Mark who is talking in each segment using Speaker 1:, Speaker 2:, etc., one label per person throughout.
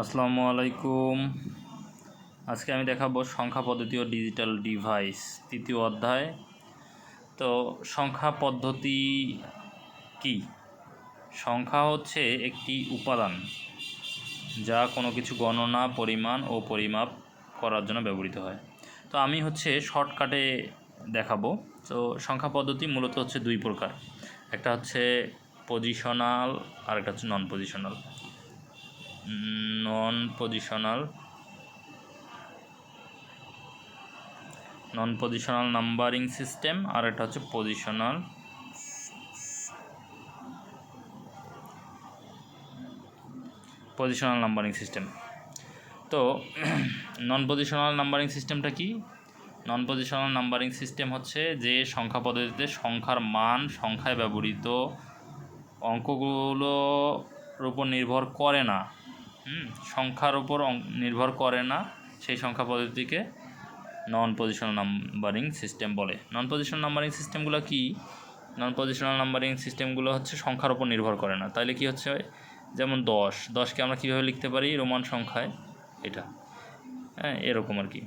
Speaker 1: আসসালামু আলাইকুম। আজকে আমি দেখাবো সংখ্যা পদ্ধতি ও ডিজিটাল ডিভাইস তৃতীয় অধ্যায়। তো সংখ্যা পদ্ধতি কি? সংখ্যা হচ্ছে একটি উপাদান যা কোনো কিছু গণনা, পরিমাণ ও পরিমাপ করার জন্য ব্যবহৃত হয়। তো আমি শর্টকাটে দেখাবো। তো সংখ্যা পদ্ধতি মূলত হচ্ছে দুই প্রকার, একটা হচ্ছে পজিশনাল আর একটা হচ্ছে নন পজিশনাল নাম্বারিং সিস্টেম আর একটা হচ্ছে পজিশনাল নাম্বারিং সিস্টেম। তো নন পজিশনাল নাম্বারিং সিস্টেমটা কি? নন পজিশনাল নাম্বারিং সিস্টেম হচ্ছে যে সংখ্যা পদ্ধতিতে সংখ্যার মান সংখ্যায় ব্যবহৃত অঙ্কগুলোর উপর নির্ভর করে না, সংখ্যার উপর নির্ভর করে না, সেই সংখ্যা পদ্ধতিকে নন পজিশনাল নাম্বারিং সিস্টেম বলে। নন পজিশনাল নাম্বারিং সিস্টেমগুলো কি? নন পজিশনাল নাম্বারিং সিস্টেমগুলো হচ্ছে সংখ্যার উপর নির্ভর করে না। তাইলে কি হচ্ছে, যেমন 10কে আমরা কীভাবে লিখতে পারি? রোমান সংখ্যায়, এটা এরকম আর কি।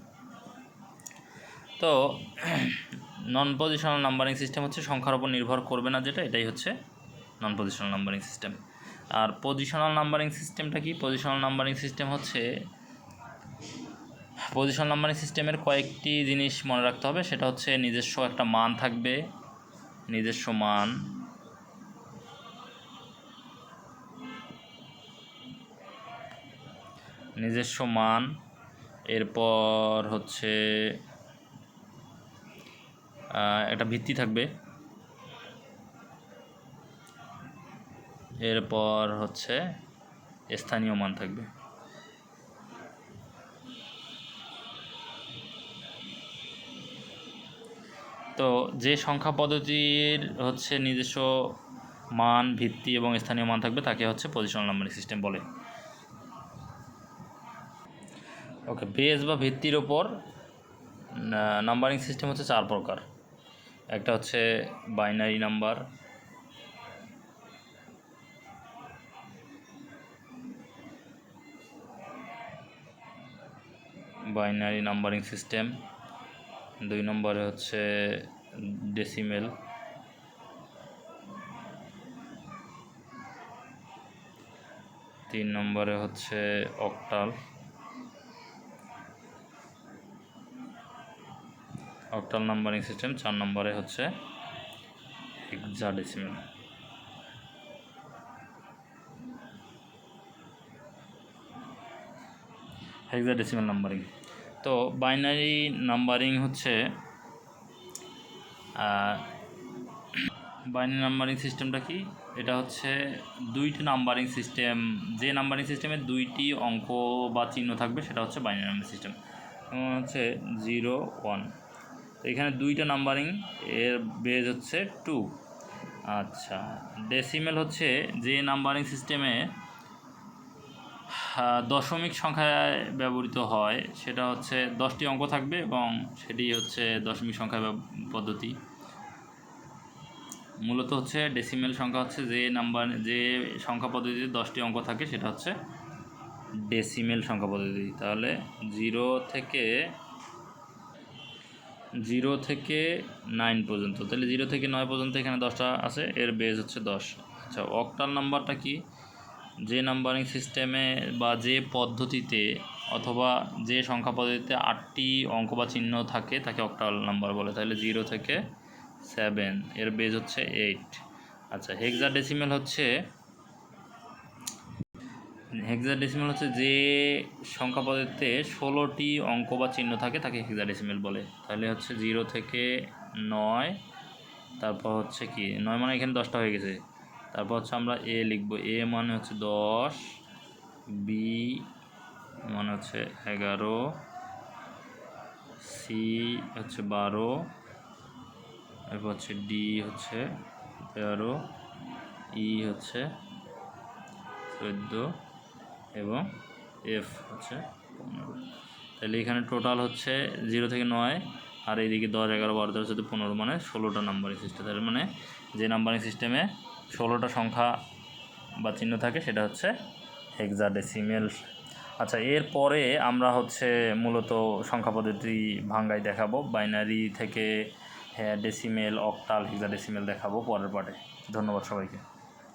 Speaker 1: তো নন পজিশনাল নাম্বারিং সিস্টেম হচ্ছে সংখ্যার উপর নির্ভর করবে না, যেটা এটাই হচ্ছে নন পজিশনাল নাম্বারিং সিস্টেম। আর পজিশনাল নাম্বারিং সিস্টেমটা কি? পজিশনাল নাম্বারিং সিস্টেম হচ্ছে, পজিশনাল নাম্বারিং সিস্টেমের কয়েকটি জিনিস মনে রাখতে হবে। সেটা হচ্ছে নিজস্ব একটা মান থাকবে, নিজস্ব মান, এরপর হচ্ছে একটা ভিত্তি থাকবে, এরপর হচ্ছে স্থানীয় মান থাকবে। তো যে সংখ্যা পদ্ধতির হচ্ছে নিজস্ব মান, ভিত্তি এবং স্থানীয় মান থাকবে তাকে হচ্ছে পজিশনাল নাম্বারিং সিস্টেম বলে। ওকে, বেস বা ভিত্তির ওপর নাম্বারিং সিস্টেম হচ্ছে 4 প্রকার। একটা হচ্ছে binary number, binary numbering system. 2 নম্বরে হচ্ছে ডেসিমেল, 3 নম্বরে হচ্ছে অক্টাল নাম্বারিং সিস্টেম, 4 নম্বরে হচ্ছে হেক্সাডেসিমেল। Hexadecimal numbering. তো বাইনারি নাম্বারিং হচ্ছে, বাইনারি নাম্বারিং সিস্টেমটা কি? এটা হচ্ছে দুইটি নাম্বারিং সিস্টেম, যে নাম্বারিং সিস্টেমে 2টি অঙ্ক বা চিহ্ন থাকবে সেটা হচ্ছে বাইনারি নাম্বারিং সিস্টেম। হচ্ছে 0, 1। তো এখানে 2টা নাম্বারিং, এর বেজ হচ্ছে 2। আচ্ছা, ডেসিমেল হচ্ছে যে নাম্বারিং সিস্টেমে দশমিক সংখ্যায় ব্যবহৃত হয়, সেটা হচ্ছে 10টি অঙ্ক থাকবে এবং সেটি হচ্ছে দশমিক সংখ্যা পদ্ধতি। মূলত হচ্ছে ডেসিমেল সংখ্যা হচ্ছে যে সংখ্যা পদ্ধতিতে 10টি অঙ্ক থাকে সেটা হচ্ছে ডেসিমেল সংখ্যা পদ্ধতি। তাহলে 0 থেকে 9 পর্যন্ত, তাহলে 0 থেকে 9 পর্যন্ত এখানে 10টা আছে, এর বেজ হচ্ছে 10। আচ্ছা, অক্টাল নাম্বারটা কি? যে নাম্বারিং সিস্টেমে বা যে পদ্ধতিতে অথবা যে সংখ্যা পদ্ধতিতে 8টি অঙ্ক বা চিহ্ন থাকে তাকে অক্টাল নাম্বার বলে। তাহলে 0 থেকে 7, এর বেজ হচ্ছে 8। আচ্ছা, হেক্সাডেসিমেল হচ্ছে যে সংখ্যা পদ্ধতিতে 16টি অঙ্ক বা চিহ্ন থাকে তাকে হেক্সাডেসিমেল বলে। তাহলে হচ্ছে 0 থেকে 9, তারপর হচ্ছে কি 9 মানে এখানে 10টা হয়ে গেছে। তারপর হচ্ছে আমরা এ লিখব, এ মানে হচ্ছে 10, বি মানে হচ্ছে 11, সি হচ্ছে 12, এরপর হচ্ছে ডি হচ্ছে 13, ই হচ্ছে 14 এবং এফ হচ্ছে 15। তাহলে এখানে টোটাল হচ্ছে 0 থেকে 9, আর এইদিকে 10, 11, 12, 13, 14, 15 মানে 16টা নাম্বারিং সিস্টেম। তার মানে যে নাম্বারিং সিস্টেমে 16টা সংখ্যা বা চিহ্ন থাকে সেটা হচ্ছে হেক্সাডেসিমেল। আচ্ছা, এরপরে আমরা হচ্ছে মূলত সংখ্যা পদ্ধতি ভাঙ্গাই দেখাবো, বাইনারি থেকে ডেসিমেল, অক্টাল, হেক্সাডেসিমেল দেখাবো পরের পার্টে। ধন্যবাদ সবাইকে।